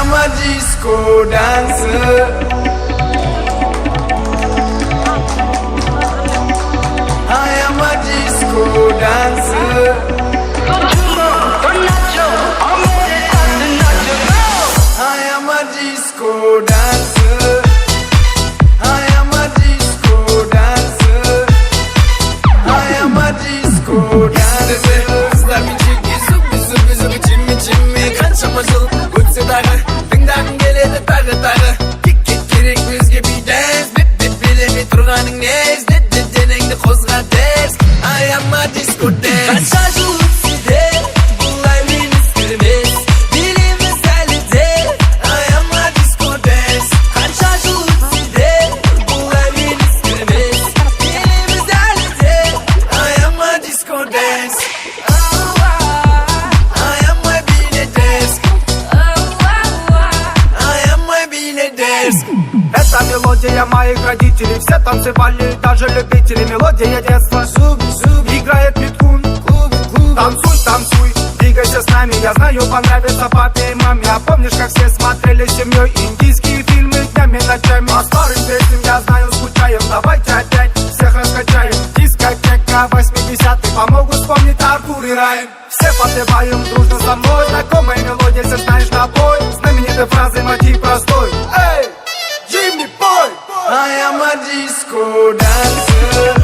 am a disco dancer. I am a disco dancer. I am a disco dancer. I am a disco dancer. I am a disco dancer. Kızlar bir çirki zıbbi çimmi çimmi. Kançama jıl ötse dağı. Tingdağın geledi tağı tağı. Kik gerek bizge bir dance. Bip bilemi turganın nez. Denengdi kozga ders. I am a disco dance. Kança jıl ötse bulay beni sürmez. Dilimiz elinde. I am a disco dance. Kança jıl ötse bulay beni sürmez. Dilimiz elinde. I am a disco dance. I am my bile desk. I am my bile desk. Это мелодия моих родителей. Все танцевали, даже любители. Мелодия детства. Играет биткун. Танцуй, танцуй, двигайся с нами. Я знаю, понравится папе и маме. А помнишь, как все смотрели с семьей индийские фильмы днями, ночами? По старым песням, я знаю, скучаем. Давайте опять всех раскачаем. Дискотека 80-х помогут вспомнить Артур и Райм. Все подпеваем дружно со мной. Знакомая мелодия, все знаешь напой. Знаменитой фразой мотив простой. Эй, Джимми, пой! I am a disco dancer.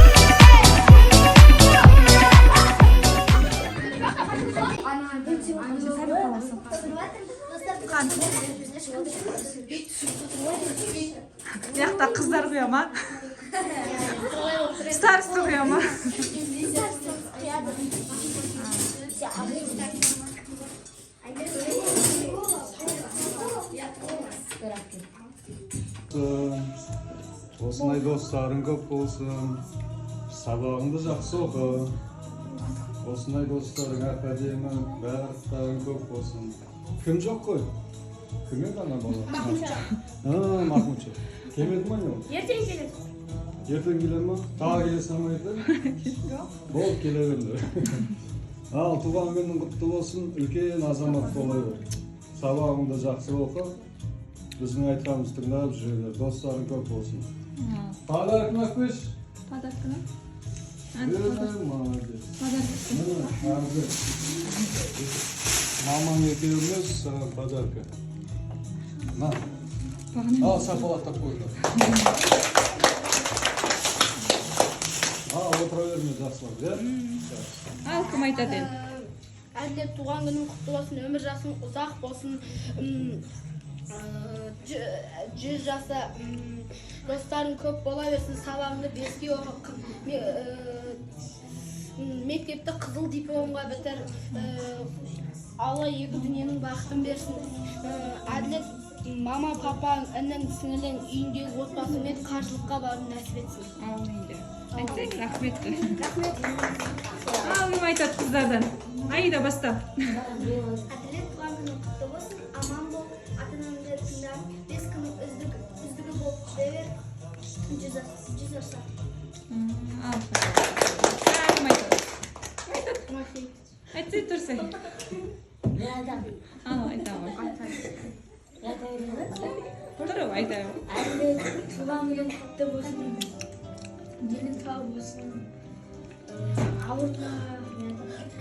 Яқта қыздар құя ма? Старсты құя ма? Осындай достарың көп болсын, сабағыңды жақсы оқы. Осындай достарың әп-әдемі, барлықтарың көп болсын. Кім жоқ қой? Кім еді ана бала? Махмутша. Келмеді ма не ол? Ертең келеді. Ертең келе ма? Тағы келесің ма ертең? Бол, келе беріңдер. Ал, туған күнің құтты болсын, үлкен азамат бола бер. Сабағыңды жақсы оқы. Біздің айтқанымызды тыңдап жүре бер. Достарың көп болсын. Подарок Макпыш? Подарок мı? Молодец. Мамаң екеуміз подарка. На. Ал, сапалақтап қойды. Ал, отыра берме жақсылап, иә? Ал, кім айтады? Әділет туған күнің құтты болсын, өмір жасың ұзақ болсын. 100 жаса достарың көп бола берсін, сабағыңды беске оқып, мектепті қызыл дипломға бітір, Алла екі дүниенің бақытын берсін. Әділет мама, папаң, інің, сіңілің үйіндегі отбасымен қаржылыққа барып нәсіп етсін. Аумейді. Айтайық, рахмет. Ал, кім айтады қыздардан? Аида, бастап. Әділет туған күнің құтты болсын, аман бол, ата-анаңды тыңдап, 5 күн үздігі болып жүре бер, 100 жаса. Ал, кім айтады? Айтсай тұрсай. Ал, айтамын. Тұрып айтамын. Әділет туған күнің құтты болсын, денің сау болсын, ауыртма,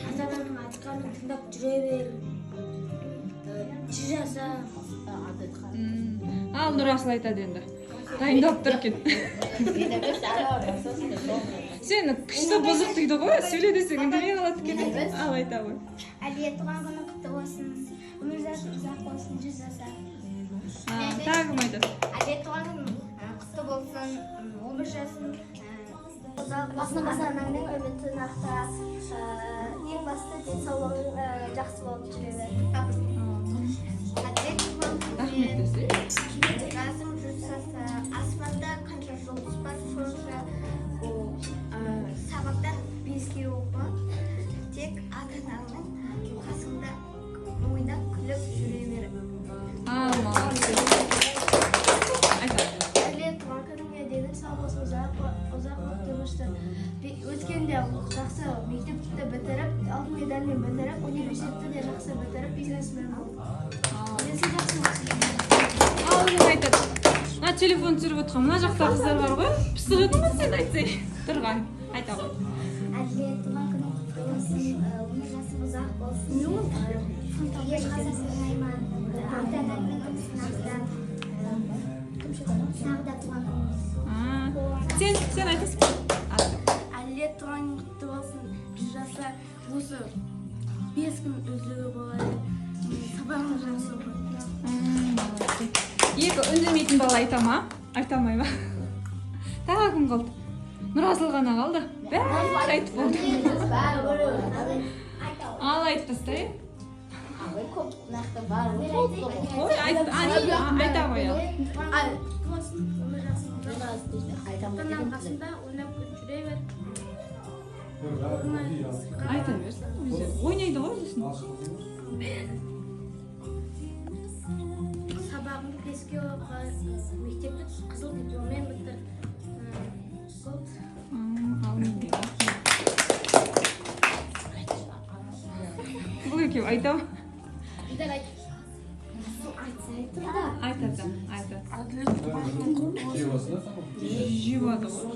ата-ананың айтқанын тыңдап жүре бер, 100 жаса. Ал, Нұрасыл айтады енді. Дайындап тұр екен. Сені күшті бұзық дейді ғой, сөйле десең үндемей қалады екен. Ал, айтамын. Әділет туған күнің құтты болсын, өмір жасың ұзақ болсын, 100 жаса. Тағы кім айтады? Әділет туған күнің құтты болсын, өмір жасың ата-анаңның үмітін ақта, ең басты денсаулығың жақсы болып жүре бер. Әділет туған күнің жасың 100 жаса, аспанда қанша жұлдыз бар, сонша сабақта 5-ке оқы, тек ата-анаңның қасында ойнап күліп жүре бер. Ал, молодец. Әділет туған күніңе денің сау болсын, ұзақ уақыт өмір сүр. Өткенде жақсы мектепті бітіріп, алтын медальмен бітіріп, университетті де жақсы бітіріп, бизнесмен бол. телефон түсіріп отқан мына жақта қыздар бар ғой. Пысық едің ғой сен айтсай. Тұрған. Айта ғой. Әділет туған күні құтты болсын, өмір жасың ұзақ болсын. Еш қазір сыйлаймын. Ата-ананың сынақтан. Тағы да туған күніңіз. Сен айтасың. Әділет туған күні құтты болсын. Жүз жаса осы 5 күн үзілігі болады. Сабағыңыз жақсы болады. Екі үндемейтін бала айта ма? Айта алмай ма? Тағы кім қалды? Нұрасыл ғана қалды. Бәрі айтып болды. Ал айтпастай. Ой, айта ғой ал. Ата-ананың қасында ойнап жүре бер. Айта берсін. Ойнайды ғой өзін. Сабағымды беске мектепті қызыл дипломмен бітір. Бұл екеу айта ма? Айтады. Айтады. Жебасына тамақ. Жевады ғой.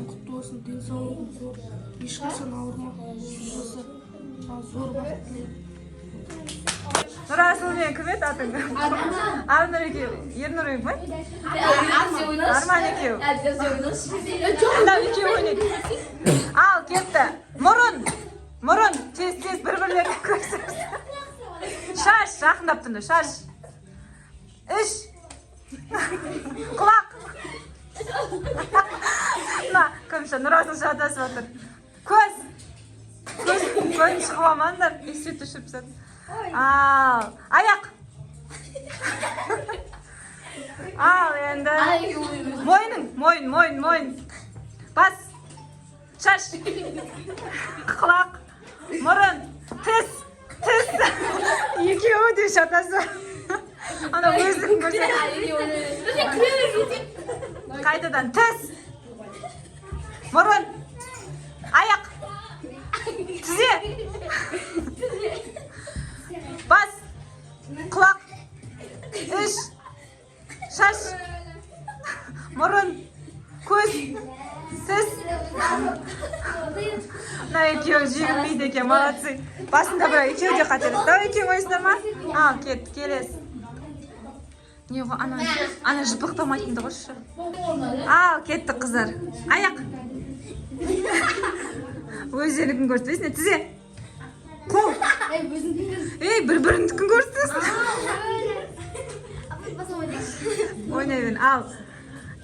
Құтты болсын, денсаулығың зор, ешқашан ауырма. Осы зор бақыт тілеймін. Нұрасыл мен кім еді атың? Арнұр екеу. Ернұр ма? Арман екеу. Мынау екеу ойнайды. Ал, кетті. Мұрын. Тез бір-бірлеріне көрсетіп. Шаш, жақындап тұрды. Шаш. Іш. Құлақ. Кімші, Нұрасыл жатасып отыр. Көз шығып амандар. Есе түшіпсін. Ал, аяқ. Ал, енді. Мойын. Бас. Шаш. Құлақ. Мұрын. Тіс. Екеуі де жатасы. Ана өздігін көрсетіп. Қайтадан тіс. Мұрын. Аяқ. Тізе. Бас. Құлақ. Іш. Шаш. Мұрын. Көз. Тіс. Мына екеуі жеңілмейді екен, молодцы. Басында бірақ екеуі де қателесті. Екеуі ойсыңдар ма? Ал, келесі. Не ғой, ана жыпықтамайтынды қойшы. Ал, кетті қыздар. Аяқ. Өздеріңін көрсетесің, тізе. Қол. Бір-біріңдікін көрсетесің. Ойнай бер, ал.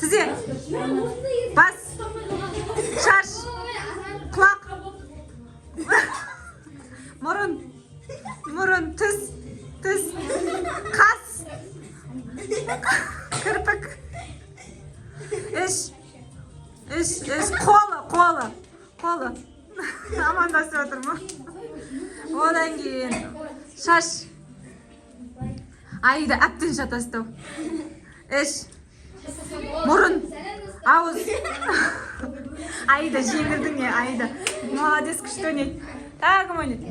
Тізе. Бас. Шаш. Құлақ. Мұрын. Тіс. Қас. Кірпік. Іш. Қолы. Амандасып отыр ма? Одан кейін шаш. Айда әптен жатастау. Іш. Мұрын. Ауыз. Айда жеңілдің не, Айда. Молодец, күшті ойнайды. Тағы кім ойнайды?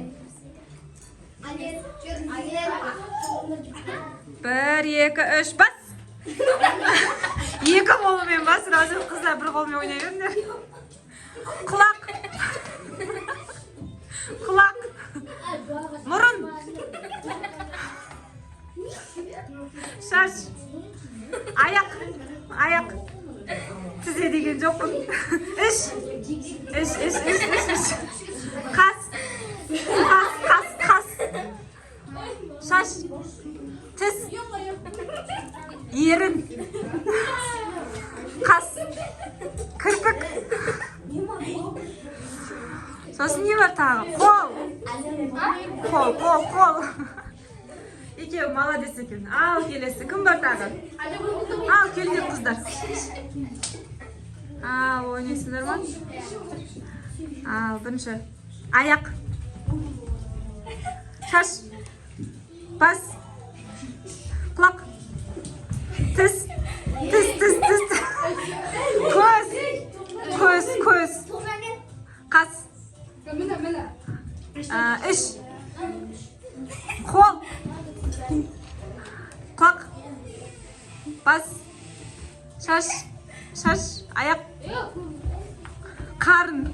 1, 2, 3, бас! 2 қолымен бас, сразу қыздар бір қолымен ойнай беріңдер. Құлақ. Мұрын. Шаш. Аяқ. Тізе деген жоқпын. Іш. Қас. Шаш. Тіс. Ерін. Қас. Кірпік. Сосын не бар тағы? Қол. Екеу молодец екен. Ал, келесі. Кім бар тағы? Ал, келдер қыздар. Ал, ойнайсыңдар ма? Ал, бірінші. Аяқ. Шаш. Бас. Құлақ. Тіс. Көз. Қас. Іш. Қол. Құлақ. Бас. Шаш, шаш, аяқ, қарын.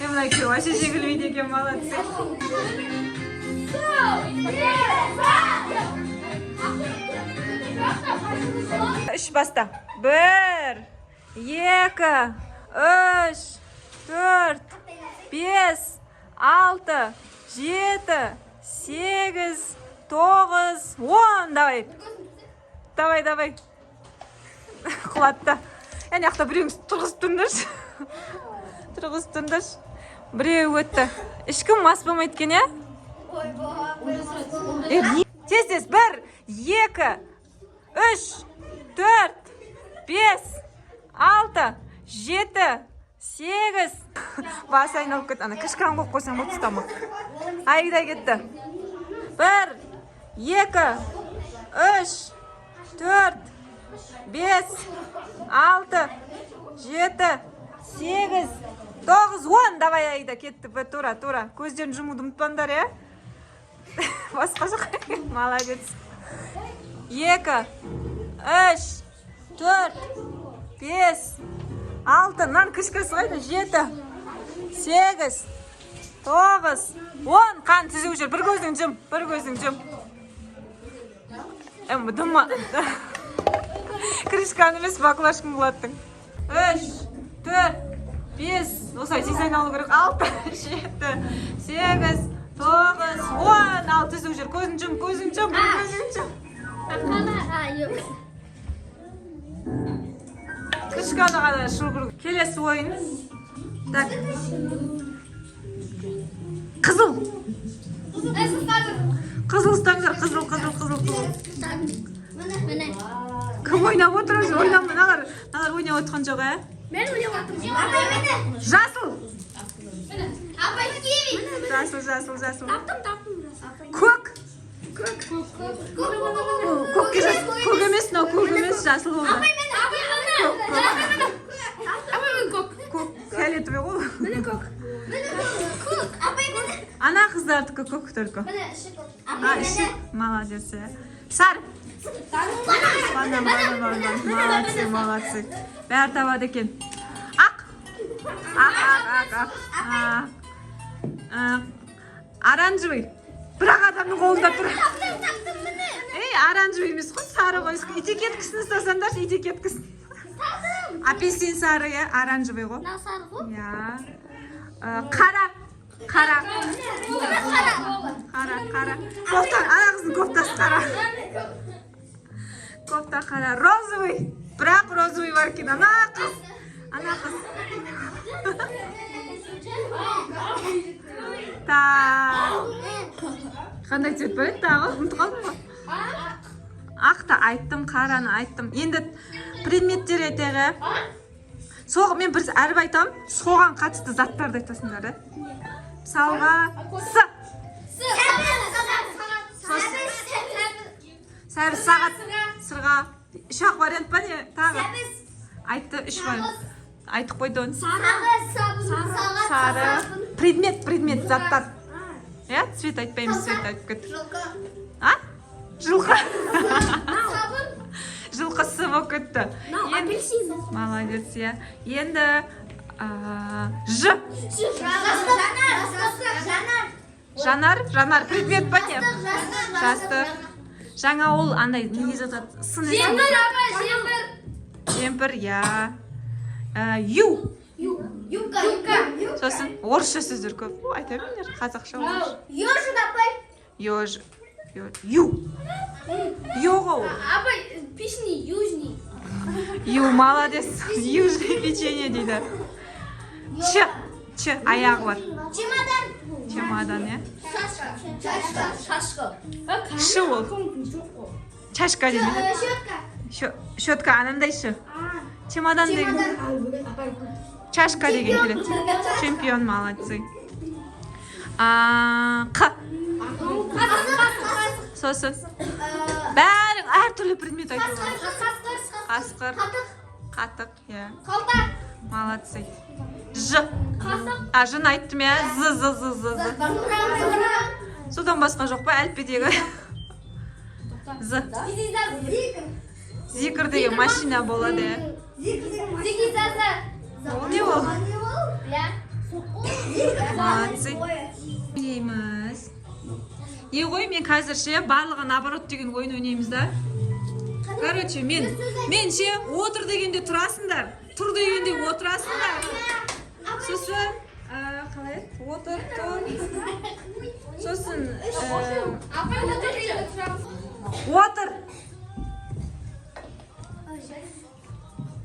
Мына екеуі вообще жеңілмейді екен, молодцы. Үш баста. 1, 2, 3, 4, 5, 6, 7, 8, 9, 10. Давай. Құлатты. Әне ақта біреуіңіз тұрғызып тұрыңдаршы. Біреу өтті. Ешкім мас болмайды екен, е? Тез. 1, 2, 3, 4, 5, 6, 7, 8. Бас айналып кетті. Ана кішкірін қойып қойсаң бұл тұстамақ. Айдай кетті. 1, 2, 3, 4, 5, 6, 7, 8, 9, 10. Давай, Айда, кетті. Тура. Көздерін жұмуды ұмытпаңдар, е? Басқа жоқ. Молодец. 2, 3, 4, 5, 6. Нан кішкірісі қайда? 7, 8, 9, 10. Қан тізу жүр. Бір көзің жым. Дұмма. Крышканы емес, бақылашқын болаттың. 3, 4, 5. Осылай тез айналу керек. 6, 7, 8, 9, 10. Ал тізу жүр. Көзің жым. Крышканы ғана шылғыр. Келесі ойын. Так. Қызыл ұстаңдар. Қызыл. Кім ойнап отыр өзі? Ойнамын. Налар ойнап отқан жоқ, ә? Мен ойнап отырмын. Жасыл. Апай, киви. Жасыл. Таптым. Көк. Көк емес, жасыл болды. Апай, мен көк. Фиолетовый ғой. Мен көк. Апай, мен. Ана қыздардікі көк только. Іші. Молодец. Сары. Молодцы. Бәрі табады екен. Ақ. Оранжевый. Бірақ адамның қолында тұр. Оранжевый емес қой, сары ғой. Этикеткісін ұстасаңдаршы, этикеткісін. Апельсин сары, оранжевый ғой. Сары ғой? Қара. Кофта, ана қыздың кофтасы қара. Кофта қара. Розовый. Бірақ розовый бар екен. Ана қыз. Қандай цвет бар еді тағы? Ұмытып қалдым ғой. Ақты айттым, қараны айттым. Енді предметтер етегі. Мен бір әріп айтам, соған қатысты заттарды айтасыңдар. Мысалға, сәрі сағат, сырға. 3 вариант па не? Тағы. Айтты 3 вариант. Айтып қойды оны. Сары. Предмет, заттар. Цвет айтпаймыз, цвет айтып кет. Жылқы. Жылқысы болып кетті. Апельсин. Молодец, енді Ж. Жанар. Предмет па не? Жастық. Жаңа ол андай не жатады? Жемпір, Ю. Юбка. Сосын орысша сөздер көп. Айта беріңдер, қазақша орысша. Ёжик, апай. Ю. Йоға ол. Апай, пешний, южный. Ю, молодец. Южный печенье дейді. Ч, аяғы бар. Чемодан, е? Шы ол. Чашка дейді. Щетка, анандай шы. Чемодан деген. Чашка деген келеді. Чемпион, молодцы. Қ. Сосын. Бәрің әртүрлі предмет айтуға. Қасқыр. Қатық. Молодцы. Ж. Жын айттым, З. Содан басқа жоқ па әліппедегі? З. Зикр деген машина болады. Зики саза. Ол не ол? Бля. Молодцы. Ойнаймыз. Ғой мен қазір ше барлығы наоборот деген ойын ойнаймыз да. Короче, мен ше отыр дегенде тұрасыңдар, тұр дегенде отырасыңдар. Сосын қалай? Отыр, тұр. Сосын отыр.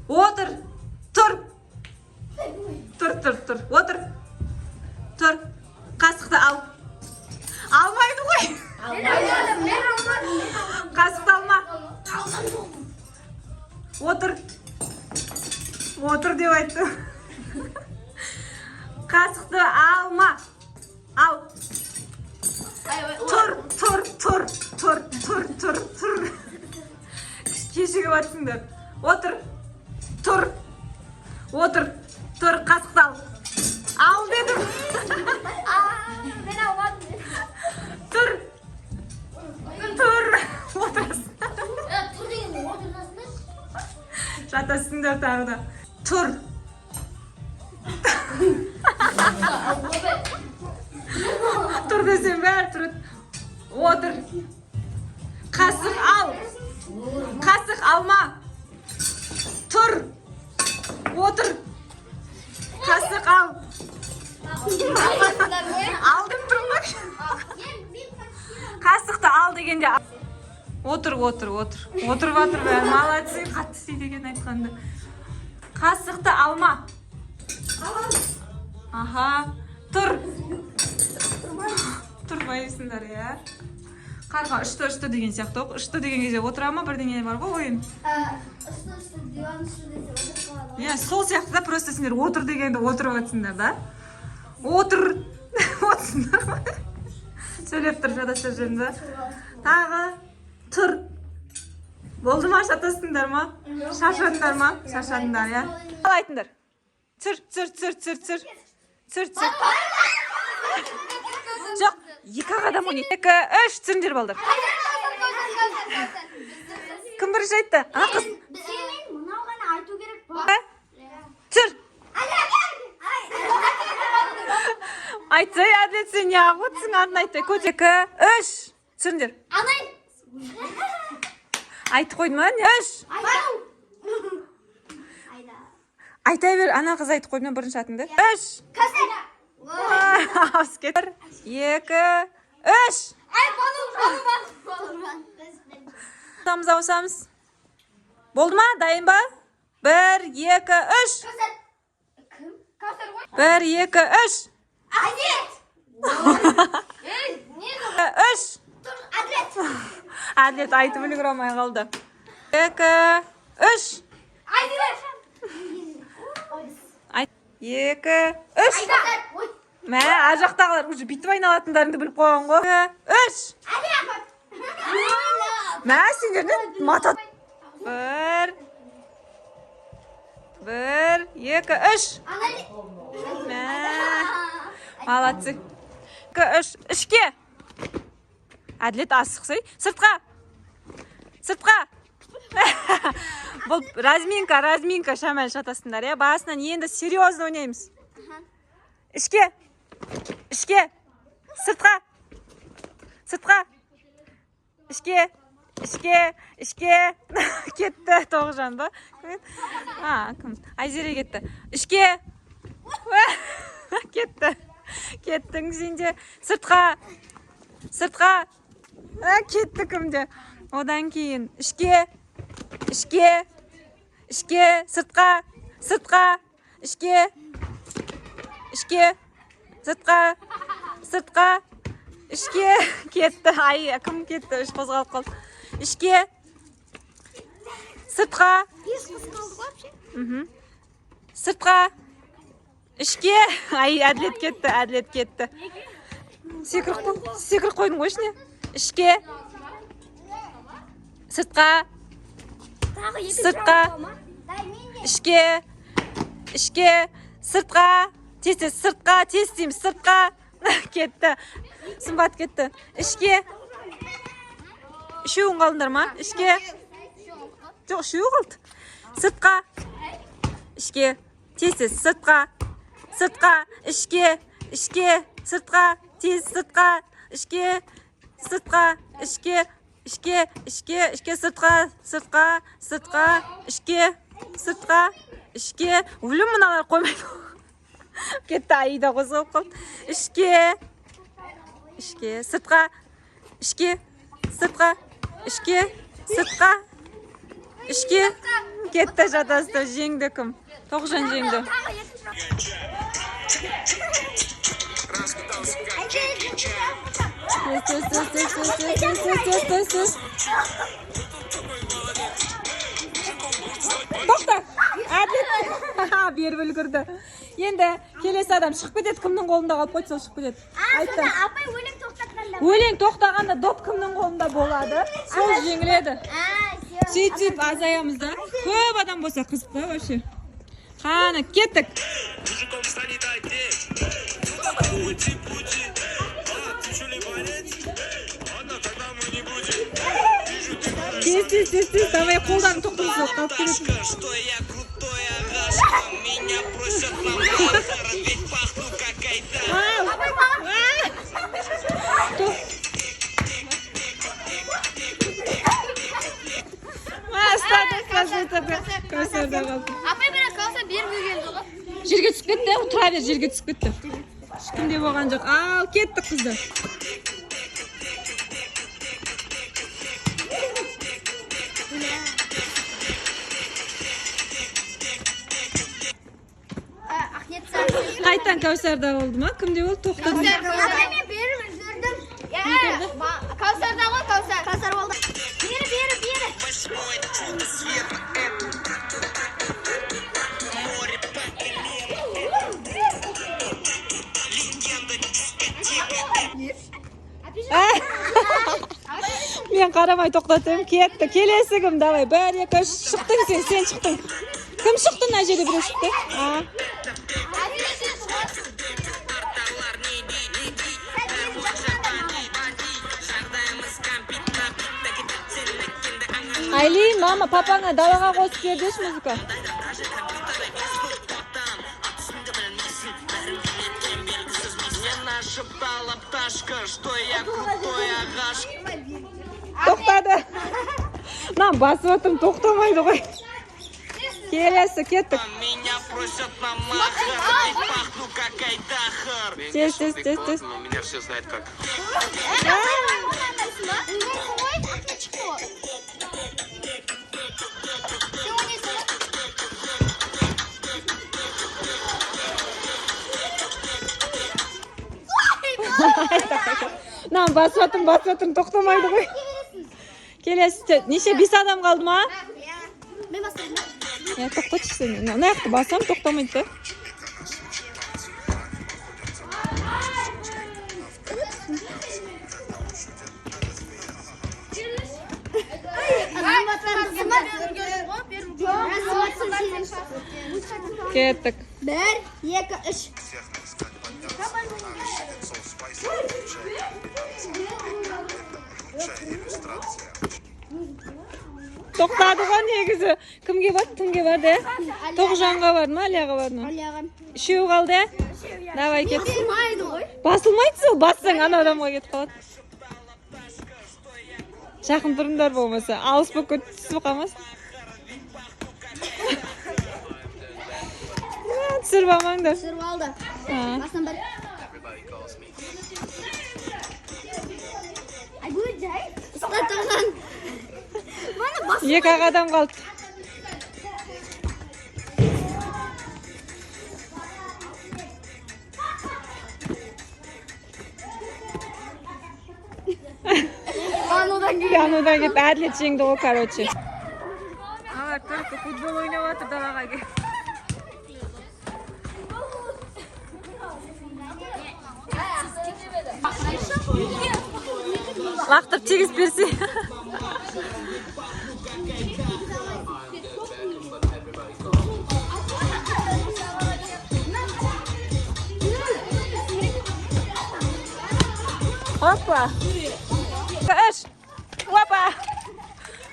Отыр, тұр. Тұр. Отыр. Тұр. Қасықты ал. Алмайды ғой. Қасықты алма. Отыр. Отыр деп айтты. Қасықты алма. Ал. Тұр. Кешігі батсыңдар. Отыр. Тұр. Қасықты ал. Ал дедім. Мен алмадым. Тұр. Отырасың. Тұр деген отырасың. Жатасыңдар тағы да. Тұр. Тұр десем бәрі тұрады. Отыр. Қасық ал. Қасық алма. Тұр. Отыр. Қасық ал. Алдым тұрмақ. Қасықты ал дегенде. Отыр. Отырып атыр бәрі. Молодцы. Қатты сүй деген айтқанды. Қасықты алма. Аха. Тұр. Тұрмайсыңдар, я. Қарға үшті деген сияқты оқ. Үшті деген кезде отыра ма? Бірдеңе бар ғой ойын. Үшті диван үшті десе отырып қалады. Я, сол сияқты да, просто сендер отыр дегенде отырып атсыңдар да. Отыр. Отсыңдар ма? Сөйлеп тұр, жатасыр жүріңді. Тағы. Тұр. Болды ма? Жатасыңдар ма? Шашадыңдар ма? Шашадыңдар, я. Қалайтыңдар. Тұр. Жоқ, екі қадам ойнайды. 2, 3, түсіріңдер балдар. Кім бірінші айтты? Ана қыз. Сенің мынау ғана айту керек па? Тұр. Айтсай, әділет сен неғып өтсің атын айтты. 2, 3, түсіріңдер. Айтты қойды ма? 3. Айта бер, ана қыз айтты қойды ма бірінші атыңды? 3. Ауыз кетір. 2, 3. Ауысамыз. Болды ма? Дайын ба? 1, 2, 3. 1, 2, 3. Әділет айтып үлгіре алмай қалды. 2, 3. 2, 3. Мә, ажақтағылар уже бүйтіп айналатындарыңды біліп қойған ғой. 3. Мә, сендерді матат. 1, 2, 3. Мә, молодцы. 2, 3. Ішке. Әділет асықсай. Сыртқа. Бұл разминка шамал жатасыңдар, я. Басынан енді серьезно ойнаймыз. Ішке. Сыртқа. Ішке. Кетті, Тоғжан ба? Кім? Айзере кетті. Ішке. Кеттің сенде. Сыртқа. Кетті кімде? Одан кейін. Ішке. Сыртқа. Ішке. Кетті. Ай, кім кетті? Үш қозғалып қалды. Ішке. Сыртқа. Ішке. Ай, әділет кетті. Секір қойдың ғой ішіне. Ішке. Сыртқа. Ішке. Сыртқа. Тез дейміз. Сыртқа. Кетті. Сымбат кетті. Ішке. Үшеуін қалыңдар ма? Ішке. жоқ үшеу қылды. Сыртқа, ішке, тез, сыртқа, ішке, сыртқа, тез, сыртқа, ішке, сыртқа, ішке, сыртқа, ішке. Өлім мыналар қоймайды. Кетті айда қозғап қалды. Ішке, сыртқа, кетті жатасты. Жеңді кім? Тоғжан жеңді. Тоқта! Әділет! Беріп үлгірді. Енді келесі адам шығып кетеді, кімнің қолында қалып қойды, сол шығып кетеді. Айтты. Апай өлең тоқтатқанда. Өлең тоқтағанда доп кімнің қолында болады? Сол жеңіледі. Сөйтіп азаямыз да. Көп адам болса қызық та вообще. Қаны, кеттік. Тез, давай қолдарын тоқтырып қалып келеді. Апай бірақ қалса бермей келді ғой. Жерге түсіп кетті, тұра бер, жерге түсіп кетті. Ешкімде болған жоқ. Ал, кеттік қызды. Қайтан Кәусарда болды ма? Кімде болды? Тоқтады. Апай мен беріп жүрдім. Кәусарда ғой, Кәусар болды. Бері. Мен қарамай тоқтатым, кетті. Келесі кім? Давай, 1, 2, 3 шықтың сен шықтың. Кім шықты? Мына жерде біреу шықты. Айли, мама, папаңа далаға қосып бердеш музыка. Тоқтады. Нам басып отырмын, тоқтамайды ғой. Келесі, кеттік. Тез. Меня все знают как. Нам басып отырмын, тоқтамайды ғой. Келесі, неше 5 адам қалды ма? Мен бастаймын. Тоқтатшы сен. Мына жақты басам, тоқтамайды да. Кеттік. 1, 2, 3. Тоқтады ғой негізі. Кімге барды? Кімге барды? Тоғжанға барды ма, Алияға барды ма? Алияға. Үшеу қалды. Давай кет. Басылмайды ғой. Басылмайды сол, бассаң ана адамға кетіп қалады. Жақын тұрыңдар болмаса, алыс болып түсіп қалмасын. Түсіріп алмаңдар. Түсіріп алды. Басынан бір. Ай, бұл жай. Ұстатылған. Екі адам қалды. Анудан кетті, әділет жеңді ғой, короче. Ағар, только футбол ойнап атыр далаға кел. Лақтырып тегіз берсе. Опа! Опа!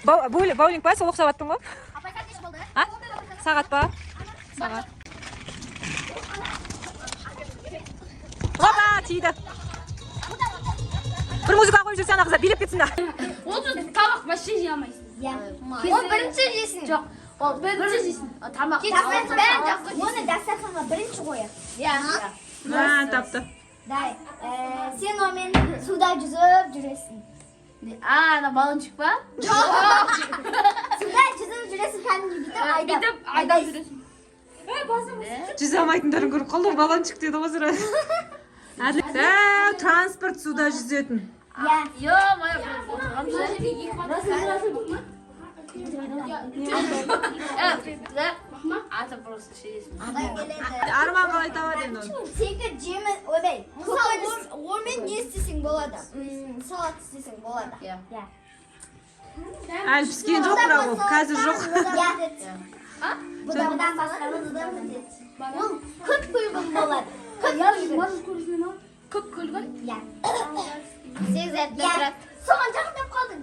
Боулинг па? Сол ұқсап аттың ғой? Апай қанша болды? А? Сағат па? Сағат. Опа, тиді. Бір музыка қойып жүрсе ана қыздар билеп кетсін да. Ол тамақ вообще жей алмайсың. Ол бірінші жейсің. Жоқ, ол бірінші жейсің. Тамақ. Оны дастарханға бірінші қояр. Тапты. Дай. Сен онымен суда жүзіп жүресің. Ана балончик па? Суда жүзіп жүресің кәдімгі бүйтіп айдап жүресің. Жүзе алмайтындарын көріп қалдым. Балончик деді ғой сірә. Транспорт суда жүзетін. Арман қалай табады енді оны? Секір жемі, ойбай. Онымен не істесең болады? Салат істесең болады. Әлі піскен жоқ бірақ ол, қазір жоқ. Бұдан басқа ол көп көлгін болады. Көп көлгін? Соған жақындап қалдың.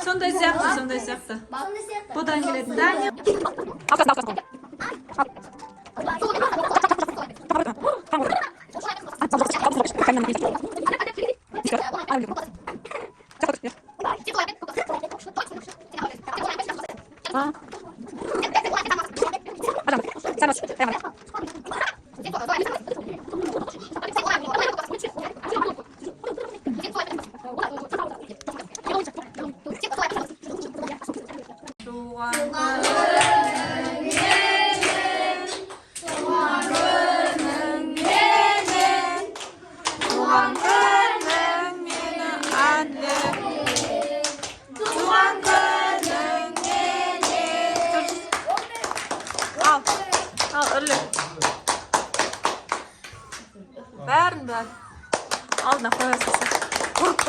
Сондай сияқты. Сондай сияқты. Бұдан келетін. Бәрін алдына қоясың. Бұрып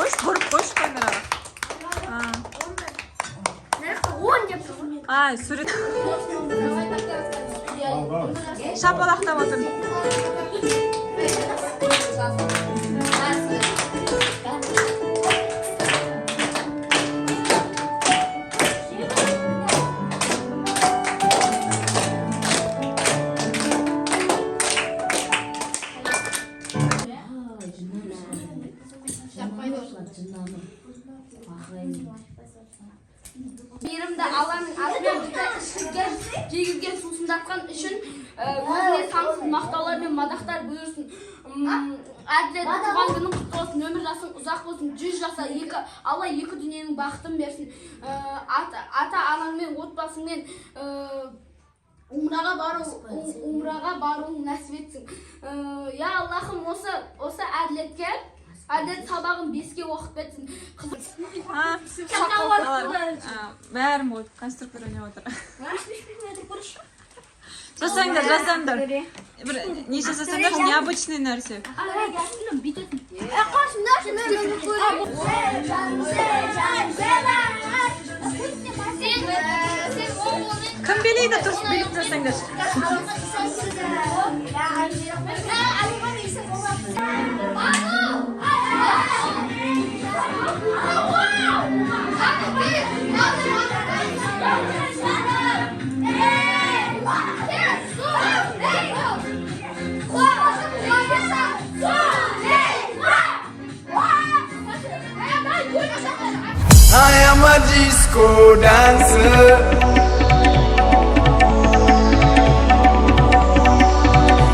қойш камераға. Ай, сурет. Шапалақтап отыр. Мейірімді Алланың атымен жегізген сусындатқан үшін өзіне сансыз мақтаулар мен мадақтар бұйырсын. Әділет туған күнің құтты болсын, өмір жасың ұзақ болсын, 100 жаса, Алла екі дүниенің бақытын берсін. Ата-анаңмен, отбасыңмен умраға баруың нәсіп етсін. Я Аллахым, осы әділетке әділет сабағын 5-ке оқып кетсін. Бәрім болды, конструктор ойнап отыр. Жасаңдар. Бір неше жасаңдар, необычный нәрсе. Кім билейді, тұрыс биліп жасаңдар. I am a disco dancer.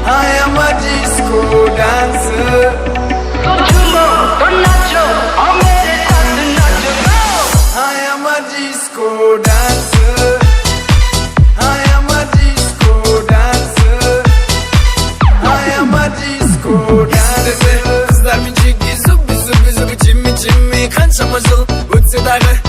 I am a disco dancer. I am a disco dancer. I am a disco dancer. I am a disco dancer. Kızlar bir çeki zubi zubi zubi çimmi çimmi. Kançama jıl ötse dağı